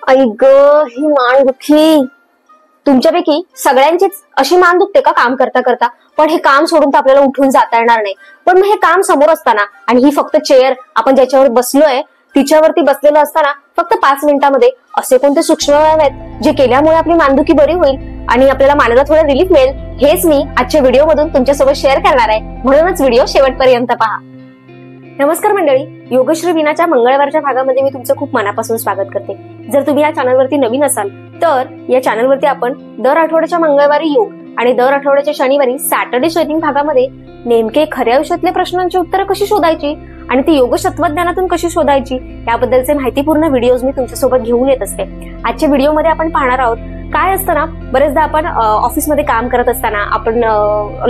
आई ग, ही मान दुखी. तुमच्यापैकी सगळ्यांचीच अशी मान दुखते का काम करता करता? पण हे काम सोडून तर आपल्याला उठून जाता येणार नाही. पण मग हे काम समोर असताना आणि ही फक्त चेअर आपण ज्याच्यावर बसलोय तिच्यावरती बसलेलं असताना फक्त 5 मिनिटांमध्ये असे कोणते सूक्ष्म व्यायाम आहेत जे केल्यामुळे आपली मानदुखी बरी होईल आणि आपल्याला मानेला थोडं रिलीफ मिळेल, हेच मी आजच्या व्हिडिओ मधून तुमच्यासोबत शेअर करणार आहे. म्हणूनच व्हिडिओ शेवटपर्यंत पहा. नमस्कार मंडळी, योगश्री विनाच्या मंगळवारच्या भागामध्ये मी तुमचं खूप मनापासून स्वागत करते. जर तुम्ही या चॅनलवरती नवीन असाल तर या चॅनलवरती आपण दर आठवड्याच्या मंगळवारी योग आणि दर आठवड्याच्या शनिवारी सॅटर्डे शेअरिंग भागामध्ये नेमके खऱ्या आयुष्यातल्या प्रश्नांची उत्तरं कशी शोधायची आणि ती योग तत्वज्ञानातून कशी शोधायची याबद्दलचे माहितीपूर्ण व्हिडिओज मी तुमच्यासोबत घेऊन येत असते. आजच्या व्हिडिओमध्ये आपण पाहणार आहोत काय असतं ना, बरेचदा आपण ऑफिसमध्ये काम करत असताना आपण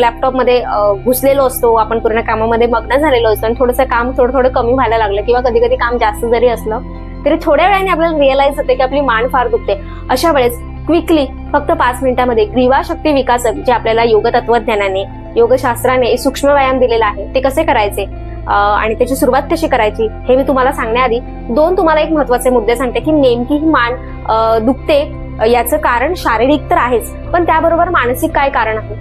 लॅपटॉपमध्ये घुसलेलो असतो, आपण पूर्ण कामामध्ये मग्न झालेलो असतो आणि थोडंसं काम थोडं कमी व्हायला लागलं किंवा कधी कधी काम जास्त जरी असलं तरी थोड्या वेळाने आपल्याला रिअलाइज होते की आपली मान फार दुखते. अशा वेळेस क्विकली फक्त 5 मिनिटांमध्ये ग्रीवा शक्ती विकासक जे आपल्याला योग तत्वज्ञानाने योगशास्त्राने सूक्ष्म व्यायाम दिलेला आहे ते कसे करायचे आणि त्याची सुरुवात कशी करायची हे मी तुम्हाला सांगण्याआधी तुम्हाला एक महत्त्वाचे मुद्दे सांगते की नेमकी ही मान दुखते याचं कारण शारीरिक तर आहेच, पण त्याबरोबर मानसिक काय कारण आहे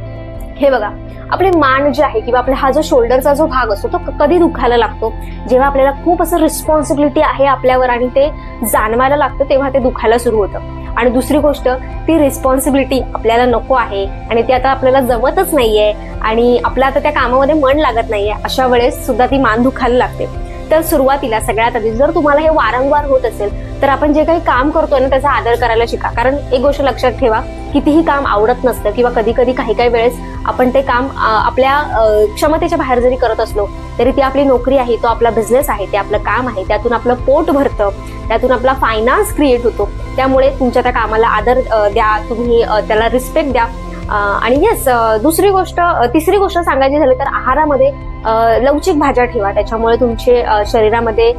हे बघा. आपली मान जी आहे किंवा आपला हा जो शोल्डरचा जो भाग असतो तो कधी दुखायला लागतो? जेव्हा आपल्याला खूप असं रिस्पॉन्सिबिलिटी आहे आपल्यावर आणि ते जाणवायला लागतं तेव्हा ते दुखायला सुरू होतं. आणि दुसरी गोष्ट, ती रिस्पॉन्सिबिलिटी आपल्याला नको आहे आणि ती आता आपल्याला जमतच नाहीये आणि आपलं आता त्या कामामध्ये मन लागत नाहीये, अशा वेळेस सुद्धा ती मान दुखायला लागते. तर सुरुवातीला सगळ्यात आधी जर तुम्हाला हे वारंवार होत असेल तर आपण जे काही काम करतोय ना त्याचा आदर करायला शिका. कारण एक गोष्ट लक्षात ठेवा, कितीही काम आवडत नसतं किंवा कधी कधी काही वेळेस आपण ते काम आपल्या क्षमतेच्या बाहेर जरी करत असलो तरी ती आपली नोकरी आहे, तो आपला बिझनेस आहे, ते आपलं काम आहे, त्यातून आपलं पोट भरतं, त्यातून आपला फायनान्स क्रिएट होतो. त्यामुळे तुमच्या त्या कामाला आदर द्या, तुम्ही त्याला रिस्पेक्ट द्या. आणि येस, तिसरी गोष्ट सांगायची झाली तर आहारामध्ये लवचिक भाज्या ठेवा. त्याच्यामुळे तुमचे शरीरामध्ये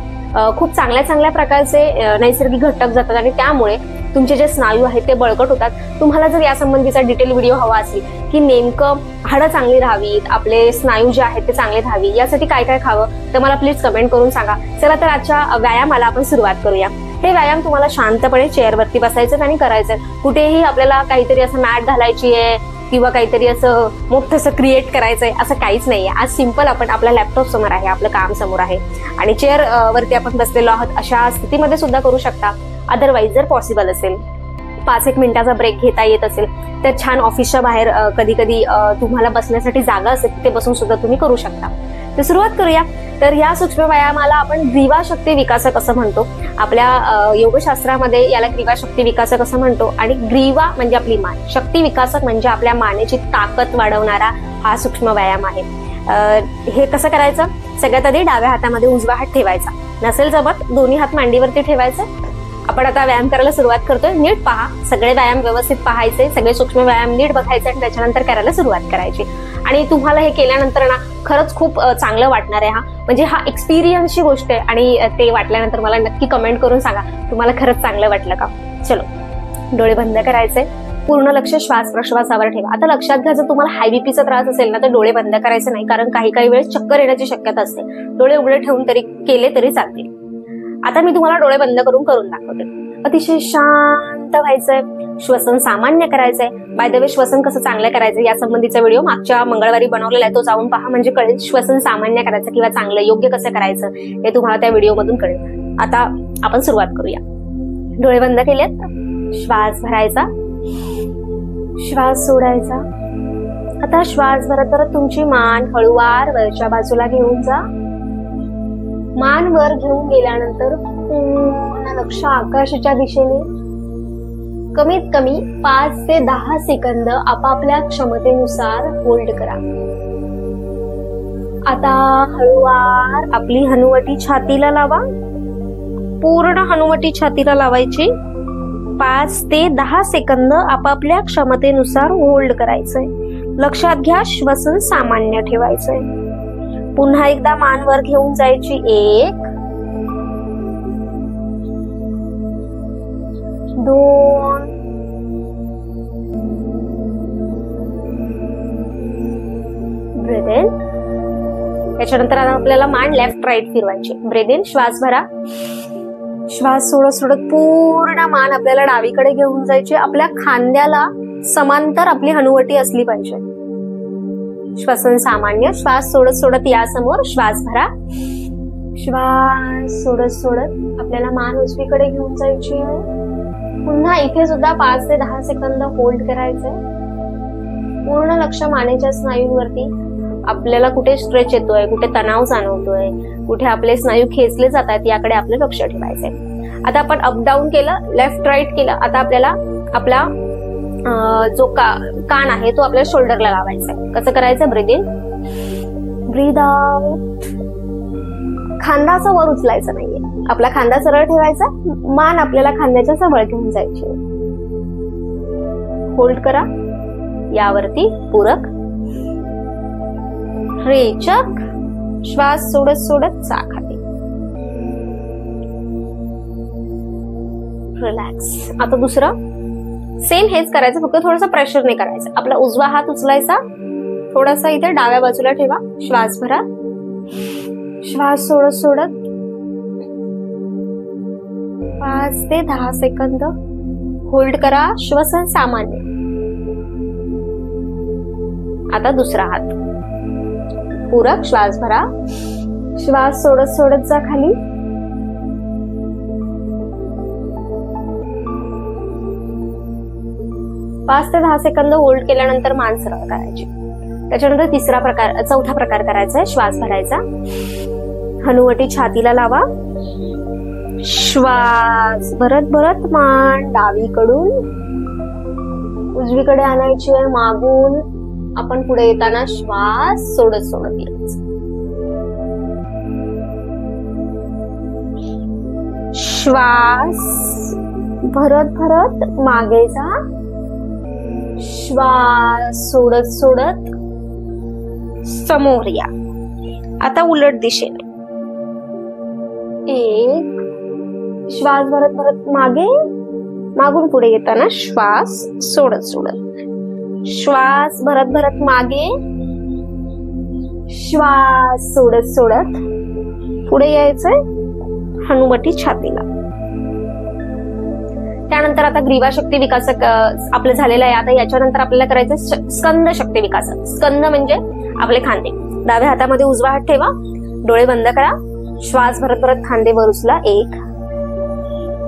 खूप चांगल्या प्रकारचे नैसर्गिक घटक जातात आणि त्यामुळे तुमचे जे स्नायू आहेत ते बळकट होतात. तुम्हाला जर यासंबंधीचा डिटेल व्हिडिओ हवा असेल की नेमकं हाडं चांगली राहावीत, आपले स्नायू जे आहेत ते चांगले राहावी, यासाठी काय काय खावं तर मला प्लीज कमेंट करून सांगा. चला तर आजच्या व्यायामाला आपण सुरुवात करूया. हे व्यायाम तुम्हाला शांतपणे चेअरवरती बसायचं आणि करायचं. कुठेही आपल्याला काहीतरी असं मॅट घालायची आहे किंवा काहीतरी असं मोठं असं क्रिएट करायचंय असं काहीच नाहीये. आज सिंपल आपण आपल्या लॅपटॉप समोर आहे, आपलं काम समोर आहे आणि चेअर वरती आपण बसलेलो आहोत अशा स्थितीमध्ये सुद्धा करू शकता. अदरवाईज जर पॉसिबल असेल 5-1 मिनिटाचा ब्रेक घेता येत असेल तर छान ऑफिसच्या बाहेर कधी कधी तुम्हाला बसण्यासाठी जागा असेल तिथे बसून सुद्धा तुम्ही करू शकता. तर सुरुवात करूया. तर या सूक्ष्म व्यायामाला आपण ग्रीवा शक्ती विकासक असं म्हणतो. आपल्या योगशास्त्रामध्ये याला ग्रीवा शक्ती विकासक असं म्हणतो. आणि ग्रीवा म्हणजे आपली मान, शक्ती विकासक म्हणजे आपल्या मानेची ताकद वाढवणारा हा सूक्ष्म व्यायाम आहे. हे कसं करायचं? सगळ्यात आधी डाव्या हातामध्ये उजवा हात ठेवायचा, नसेल जमत दोन्ही हात मांडीवरती ठेवायचे. आपण आता व्यायाम करायला सुरुवात करतोय. नीट पहा, सगळे व्यायाम व्यवस्थित पाहायचे, सगळे सूक्ष्म व्यायाम नीट बघायचे आणि त्याच्यानंतर करायला सुरुवात करायची. आणि तुम्हाला हे केल्यानंतर ना खरंच खूप चांगलं वाटणार आहे. म्हणजे हा एक्सपिरियन्सची गोष्ट आहे आणि ते वाटल्यानंतर मला नक्की कमेंट करून सांगा तुम्हाला खरंच चांगलं वाटलं का. चलो, डोळे बंद करायचे, पूर्ण लक्ष श्वास प्रश्वासावर ठेवा. आता लक्षात घ्या, जर तुम्हाला हाय बीपीचा त्रास असेल ना तर डोळे बंद करायचे नाही, कारण काही वेळेस चक्कर येण्याची शक्यता असते. डोळे उघडे ठेवून केले तरी चालतील. आता मी तुम्हाला डोळे बंद करून दाखवते. अतिशय शांत व्हायचंय, श्वसन सामान्य करायचंय. बाय द वे, श्वसन कसं चांगलं करायचं या संबंधीचा व्हिडिओ मागच्या मंगळवारी बनवलेला आहे, तो जाऊन पहा, म्हणजे कळेल श्वसन सामान्य करायचं किंवा चांगलं योग्य कसं करायचं हे तुम्हाला त्या व्हिडिओ मधून कळेल. आता आपण सुरुवात करूया. डोळे बंद केलेत, श्वास भरायचा, श्वास सोडायचा. आता श्वास भरत भरत तुमची मान हळूवार वरच्या बाजूला घेऊन जा. मान वर घेऊन गेल्यानंतर पूर्ण लक्ष आकाशाच्या दिशेने कमीत कमी 5 ते 10 सेकंद आपापल्या क्षमतेनुसार होल्ड करा. आता हळूवार आपली हनुवटी छातीला लावा. पूर्ण हनुवटी छातीला लावायची. 5 ते 10 सेकंद आपापल्या क्षमतेनुसार होल्ड करायचंय. लक्षात घ्या, श्वसन सामान्य ठेवायचंय. पुन्हा एकदा मान वर घेऊन जायची. 1 2 ब्रेथ इन. त्याच्यानंतर आपल्याला मान लेफ्ट राईट फिरवायची. ब्रेथ इन, श्वास भरा, श्वास सोडत सोडत पूर्ण मान आपल्याला डावीकडे घेऊन जायची. आपल्या खांद्याला समांतर आपली हनुवटी असली पाहिजे. श्वसन सामान्य. श्वास सोडत सोडत या समोर श्वास भरा. श्वास सोडत सोडत आपल्याला मान उजवीकडे घेऊन जायची आहे. पुन्हा इथे सुद्धा 5 ते 10 सेकंद होल्ड करायचंय. पूर्ण लक्ष मानेच्या स्नायूंवरती. आपल्याला कुठे स्ट्रेच येतोय, कुठे तणाव जाणवतोय, कुठे आपले स्नायू खेचले जातात याकडे आपलं लक्ष ठेवायचंय. आता आपण अप डाऊन केलं, लेफ्ट राईट केलं. आता आपल्याला आपला जो कान आहे तो आपल्या शोल्डरला लावायचा आहे. कसं करायचं? Breathe in, breathe out. खांदा असं वर उचलायचं नाहीये. आपला खांदा सरळ ठेवायचा. मान आपल्याला खांद्याच्या जवळ घेऊन जायची. होल्ड करा. यावरती पूरक, रेचक. श्वास सोडत सोडत चाखाली. रिलॅक्स. आता दुसरं सेम हेच करायचं, फक्त थोडंसं प्रेशर नाही करायचं. आपला उजवा हात उचलायचा, थोडासा इथे डाव्या बाजूला ठेवा. श्वास भरा. श्वास सोडत सोडत 5 ते 10 सेकंद होल्ड करा. श्वसन सामान्य. आता दुसरा हात पूरक. श्वास भरा. श्वास सोडत सोडत जा खाली. पाच ते 10 सेकंद होल्ड केल्यानंतर मान सरळ करायची. त्याच्यानंतर चौथा प्रकार करायचा आहे. श्वास भरायचा. हनुवटी छातीला लावा. श्वास भरत भरत मान डावीकडून उजवीकडे आणायची आहे. मागून आपण पुढे येताना श्वास सोडत सोडत यायचा. श्वास भरत भरत मागे जा. श्वास सोडत सोडत समोर या. आता उलट दिशेने. एक श्वास भरत भरत मागे, मागून पुढे येताना श्वास सोडत सोडत. श्वास भरत भरत मागे, श्वास सोडत सोडत पुढे यायचंय हनुवटी छातीला. त्यानंतर आता ग्रीवा शक्ती विकासक आपलं झालेलं आहे. आता याच्यानंतर आपल्याला करायचं स्कंद शक्ती विकासक. स्कंद म्हणजे आपले खांदे. डाव्या हातामध्ये उजवा हात ठेवा. डोळे बंद करा. श्वास भरत भरत खांदे वर उचला. 1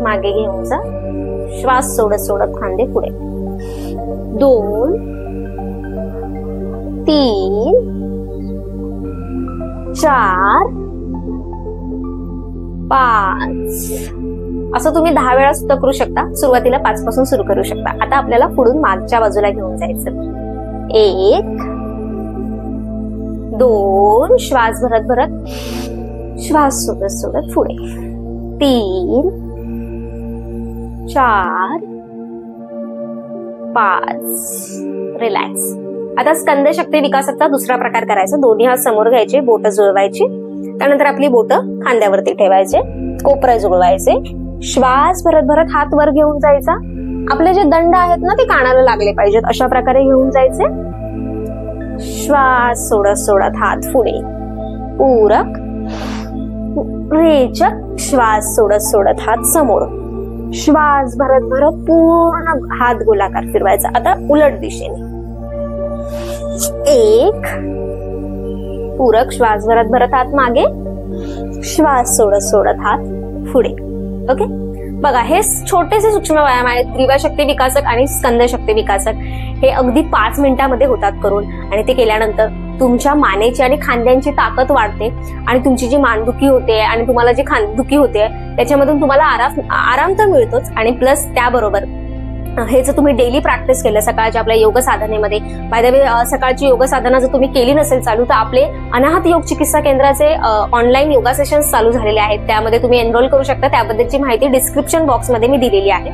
मागे घेऊन जा. श्वास सोडत सोडत खांदे पुढे. 2 3 4 5. असं तुम्ही 10 वेळा सुद्धा करू शकता. सुरुवातीला 5 पासून सुरू करू शकता. आता आपल्याला पुढून मागच्या बाजूला घेऊन जायचं. 1 2 श्वास भरत भरत श्वास सोडत सोडत पुढे. 3 4 5. रिलॅक्स. आता स्कंद शक्ती विकासाचा दुसरा प्रकार करायचा. दोन्ही हात समोर घ्यायचे, बोट जुळवायची. त्यानंतर आपली बोट खांद्यावरती ठेवायचे, कोपरे जुळवायचे. श्वास भरत भरत हात वर घेऊन जायचा. आपले जे दंड आहेत ना ते कानाला लागले पाहिजेत, अशा प्रकारे घेऊन जायचे. श्वास सोडत सोडत हात पुढे. पूरक, रेचक. श्वास सोडत सोडत हात समोर. श्वास भरत भरत पूर्ण हात गोलाकार फिरवायचा. आता उलट दिशेने. 1 पूरक. श्वास भरत भरत हात मागे. श्वास सोडत सोडत हात पुढे. ओके, बघा हे छोटेसे सूक्ष्म व्यायाम आहेत. ग्रीवा शक्ती विकासक आणि स्कंद शक्ती विकासक हे अगदी 5 मिनिटांमध्ये होतात करून. आणि ते केल्यानंतर तुमच्या मानेची आणि खांद्यांची ताकद वाढते आणि तुमची जी मानदुखी होते आणि तुम्हाला जी खांदुखी होते त्याच्यामधून तुम्हाला आराम तर मिळतोच. आणि प्लस त्याबरोबर हे जर तुम्ही डेली प्रॅक्टिस केलं सकाळच्या आपल्या योग साधनेमध्ये. बाय द वे, सकाळची योग साधना जर तुम्ही केली नसेल चालू तर आपले अनाहत योग चिकित्सा केंद्राचे ऑनलाईन योगा सेशन्स चालू झालेले आहेत. त्यामध्ये तुम्ही एनरोल करू शकता. त्याबद्दलची माहिती डिस्क्रिप्शन बॉक्समध्ये मी दिलेली आहे.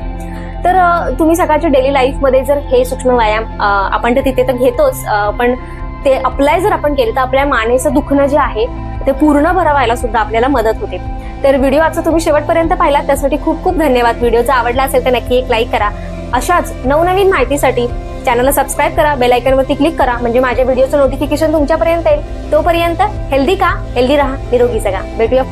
तर तुम्ही सकाळच्या डेली लाईफमध्ये जर हे सूक्ष्म व्यायाम आपण तर तिथे तर घेतोच, पण ते अप्लाय जर आपण केले तर आपल्या मानेचं दुखणं जे आहे ते पूर्ण बरं व्हायला सुद्धा आपल्याला मदत होते. तर व्हिडिओ आजचा तुम्ही शेवटपर्यंत पाहिला त्यासाठी खूप खूप धन्यवाद. व्हिडिओ जर आवडला असेल तर नक्की एक लाईक करा. अशाच नवनवीन माहितीसाठी चॅनलला सबस्क्राईब करा. बेल आयकॉनवरती क्लिक करा म्हणजे माझ्या व्हिडिओचं नोटिफिकेशन तुमच्यापर्यंत येईल. तोपर्यंत हेल्दी का, हेल्दी राहा, निरोगी जगा. भेटूया